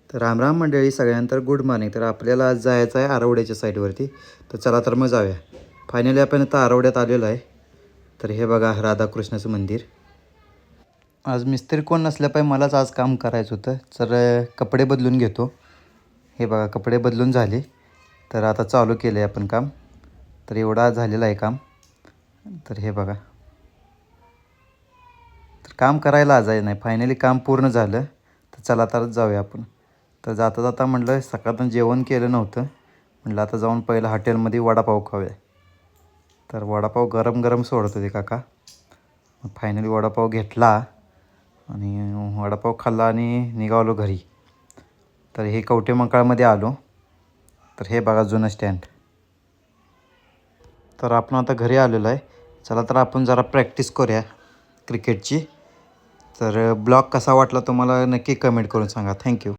तर रामराम मंडळी सगळ्यांतर गुड मॉर्निंग. तर आपल्याला आज जायचं आहे आरवड्याच्या साईडवरती. तर चला तर मग जाऊया. फायनली आपण आता आरवड्यात आलेलो आहे. तर हे बघा राधाकृष्णाचं मंदिर. आज मिस्त्री कोण नसल्यापायी मलाच आज काम करायचं होतं. तर कपडे बदलून घेतो. हे बघा कपडे बदलून झाले. तर आता चालू केलं आहे आपण काम. तर एवढा झालेलं आहे काम. तर हे बघा. तर काम करायला आज आहे नाही. फायनली काम पूर्ण झालं. तर चला तर जाऊया आपण. तर जाता जाता म्हटलं सकाळचं जेवण केलं नव्हतं. म्हटलं आता जाऊन पहिलं हॉटेलमध्ये वडापाव खाऊया. तर वडापाव गरम गरम सोडत होते काका. मग फायनली वडापाव घेतला आणि वडापाव खाल्ला आणि निघालो घरी. तर हे कवठेमंकाळमध्ये आलो. तर हे बघा जुनं स्टँड. तर आपण आता घरी आलेलो आहे. चला तर आपण जरा प्रॅक्टिस करूया क्रिकेटची. तर ब्लॉग कसा वाटला तुम्हाला नक्की कमेंट करून सांगा. थँक्यू.